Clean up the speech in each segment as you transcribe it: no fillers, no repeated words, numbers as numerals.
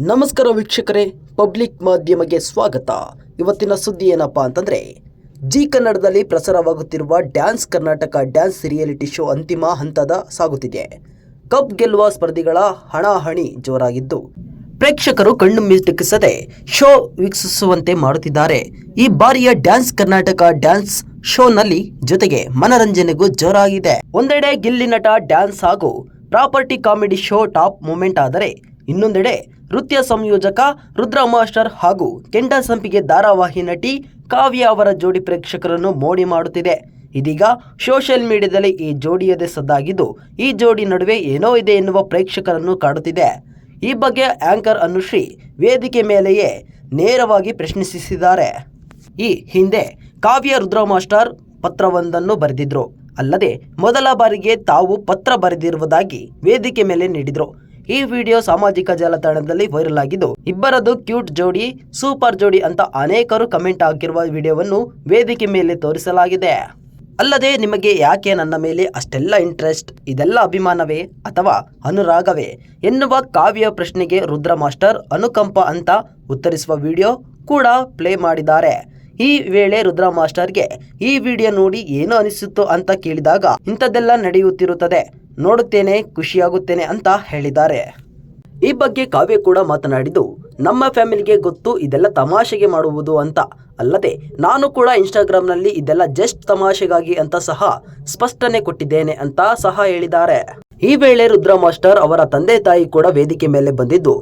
ನಮಸ್ಕಾರ ವೀಕ್ಷಕರೇ, ಪಬ್ಲಿಕ್ ಮಾಧ್ಯಮಕ್ಕೆ ಸ್ವಾಗತ. ಇವತ್ತಿನ ಸುದ್ದಿ ಏನಪ್ಪಾ ಅಂತಂದ್ರೆ, ಜಿ ಕನ್ನಡದಲ್ಲಿ ಪ್ರಸಾರವಾಗುತ್ತಿರುವ dance Karnataka dance reality show ಅಂತಿಮ ಹಂತದ ಸಾಗುತ್ತಿದೆ. ಕಪ್ ಗೆಲ್ಲುವ ಸ್ಪರ್ಧಿಗಳ ಹಣಾಹಣಿ ಜೋರಾಗಿದ್ದು, ಪ್ರೇಕ್ಷಕರು ಕಣ್ಣು ಮಿಟುಕಿಸದೆ ಶೋ ವೀಕ್ಷಿಸುವಂತೆ ಮಾಡುತ್ತಿದ್ದಾರೆ. ಈ ಬಾರಿಯ ಡ್ಯಾನ್ಸ್ ಕರ್ನಾಟಕ ಡ್ಯಾನ್ಸ್ ಶೋನಲ್ಲಿ ಜೊತೆಗೆ ಮನರಂಜನೆಗೂ ಜೋರಾಗಿದೆ. ಒಂದೆಡೆ ಗಿಲ್ಲಿ ನಟ ಡ್ಯಾನ್ಸ್ ಹಾಗೂ property comedy show top moment ಆದರೆ, ಇನ್ನೊಂದೆಡೆ ನೃತ್ಯ ಸಂಯೋಜಕ ರುದ್ರ ಮಾಸ್ಟರ್ ಹಾಗೂ ಕೆಂಡ ಸಂಪಿಗೆ ಧಾರಾವಾಹಿ ನಟಿ ಕಾವ್ಯ ಅವರ ಜೋಡಿ ಪ್ರೇಕ್ಷಕರನ್ನು ಮೋಡಿ ಮಾಡುತ್ತಿದೆ. ಇದೀಗ ಸೋಷಿಯಲ್ ಮೀಡಿಯಾದಲ್ಲಿ ಈ ಜೋಡಿಯದೇ ಸದ್ದಾಗಿದ್ದು, ಈ ಜೋಡಿ ನಡುವೆ ಏನೋ ಇದೆ ಎನ್ನುವ ಪ್ರೇಕ್ಷಕರನ್ನು ಕಾಡುತ್ತಿದೆ. ಈ ಬಗ್ಗೆ ಆಂಕರ್ ಅನುಶ್ರೀ ವೇದಿಕೆ ಮೇಲೆಯೇ ನೇರವಾಗಿ ಪ್ರಶ್ನಿಸಿದ್ದಾರೆ. ಈ ಹಿಂದೆ ಕಾವ್ಯ ರುದ್ರ ಮಾಸ್ಟರ್ ಪತ್ರವೊಂದನ್ನು ಬರೆದಿದ್ರು. ಅಲ್ಲದೆ ಮೊದಲ ಬಾರಿಗೆ ತಾವು ಪತ್ರ ಬರೆದಿರುವುದಾಗಿ ವೇದಿಕೆ ಮೇಲೆ ನೀಡಿದ್ರು. ಈ ವಿಡಿಯೋ ಸಾಮಾಜಿಕ ಜಾಲತಾಣದಲ್ಲಿ ವೈರಲ್ ಆಗಿದ್ದು, ಇಬ್ಬರದು ಕ್ಯೂಟ್ ಜೋಡಿ, ಸೂಪರ್ ಜೋಡಿ ಅಂತ ಅನೇಕರು ಕಮೆಂಟ್ ಹಾಕಿರುವ ವಿಡಿಯೋವನ್ನು ವೇದಿಕೆ ಮೇಲೆ ತೋರಿಸಲಾಗಿದೆ. ಅಲ್ಲದೆ ನಿಮಗೆ ಯಾಕೆ ನನ್ನ ಮೇಲೆ ಅಷ್ಟೆಲ್ಲ ಇಂಟ್ರೆಸ್ಟ್, ಇದೆಲ್ಲ ಅಭಿಮಾನವೇ ಅಥವಾ ಅನುರಾಗವೇ ಎನ್ನುವ ಕಾವ್ಯ ಪ್ರಶ್ನೆಗೆ ರುದ್ರ ಮಾಸ್ಟರ್ ಅನುಕಂಪ ಅಂತ ಉತ್ತರಿಸುವ ವಿಡಿಯೋ ಕೂಡ ಪ್ಲೇ ಮಾಡಿದ್ದಾರೆ. ಈ ವೇಳೆ ರುದ್ರ ಮಾಸ್ಟರ್ಗೆ ಈ ವಿಡಿಯೋ ನೋಡಿ ಏನು ಅನಿಸುತ್ತೋ ಅಂತ ಕೇಳಿದಾಗ, ಇಂಥದ್ದೆಲ್ಲ ನಡೆಯುತ್ತಿರುತ್ತದೆ, ನೋಡುತ್ತೇನೆ, ಖುಷಿಯಾಗುತ್ತೇನೆ ಅಂತ ಹೇಳಿದ್ದಾರೆ. ಈ ಬಗ್ಗೆ ಕಾವ್ಯ ಕೂಡ ಮಾತನಾಡಿದ್ದು, ನಮ್ಮ ಫ್ಯಾಮಿಲಿಗೆ ಗೊತ್ತು ಇದೆಲ್ಲ ತಮಾಷೆಗೆ ಮಾಡುವುದು ಅಂತ. ಅಲ್ಲದೆ ನಾನು ಕೂಡ ಇನ್ಸ್ಟಾಗ್ರಾಮ್ನಲ್ಲಿ ಇದೆಲ್ಲ ಜಸ್ಟ್ ತಮಾಷೆಗಾಗಿ ಅಂತ ಸಹ ಸ್ಪಷ್ಟನೆ ಕೊಟ್ಟಿದ್ದೇನೆ ಅಂತ ಸಹ ಹೇಳಿದ್ದಾರೆ. ಈ ವೇಳೆ ರುದ್ರ ಮಾಸ್ಟರ್ ಅವರ ತಂದೆ ತಾಯಿ ಕೂಡ ವೇದಿಕೆ ಮೇಲೆ ಬಂದಿದ್ದು,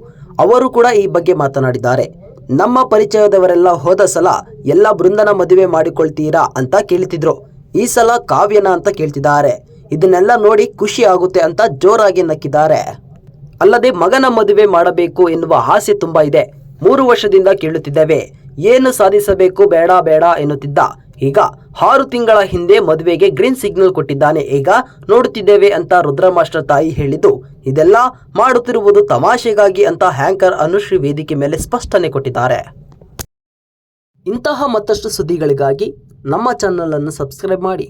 ಅವರು ಕೂಡ ಈ ಬಗ್ಗೆ ಮಾತನಾಡಿದ್ದಾರೆ. ನಮ್ಮ ಪರಿಚಯದವರೆಲ್ಲ ಹೋದ ಸಲ ಎಲ್ಲ ಬೃಂದನ ಮದುವೆ ಮಾಡಿಕೊಳ್ತೀರಾ ಅಂತ ಕೇಳ್ತಿದ್ರು, ಈ ಸಲ ಕಾವ್ಯನ ಅಂತ ಕೇಳ್ತಿದ್ದಾರೆ. ಇದನ್ನೆಲ್ಲ ನೋಡಿ ಖುಷಿ ಆಗುತ್ತೆ ಅಂತ ಜೋರಾಗಿ ನಕ್ಕಿದ್ದಾರೆ. ಅಲ್ಲದೆ ಮಗನ ಮದುವೆ ಮಾಡಬೇಕು ಎನ್ನುವ ಆಸೆ ತುಂಬಾ ಇದೆ. 3 ವರ್ಷದಿಂದ ಕೇಳುತ್ತಿದ್ದೇವೆ, ಏನು ಸಾಧಿಸಬೇಕು ಬೇಡ ಬೇಡ ಎನ್ನುತ್ತಿದ್ದ. ಈಗ 6 ತಿಂಗಳ ಹಿಂದೆ ಮದುವೆಗೆ ಗ್ರೀನ್ ಸಿಗ್ನಲ್ ಕೊಟ್ಟಿದ್ದಾನೆ, ಈಗ ನೋಡುತ್ತಿದ್ದೇವೆ ಅಂತ ರುದ್ರ ಮಾಸ್ಟರ್ ತಾಯಿ ಹೇಳಿದ್ದು, ಇದೆಲ್ಲ ಮಾಡುತ್ತಿರುವುದು ತಮಾಷೆಗಾಗಿ ಅಂತ ಆಂಕರ್ ಅನುಶ್ರೀ ವೇದಿಕೆ ಮೇಲೆ ಸ್ಪಷ್ಟನೆ ಕೊಟ್ಟಿದ್ದಾರೆ. ಇಂತಹ ಮತ್ತಷ್ಟು ಸುದ್ದಿಗಳಿಗಾಗಿ ನಮ್ಮ ಚಾನಲ್ ಅನ್ನು ಸಬ್ಸ್ಕ್ರೈಬ್ ಮಾಡಿ.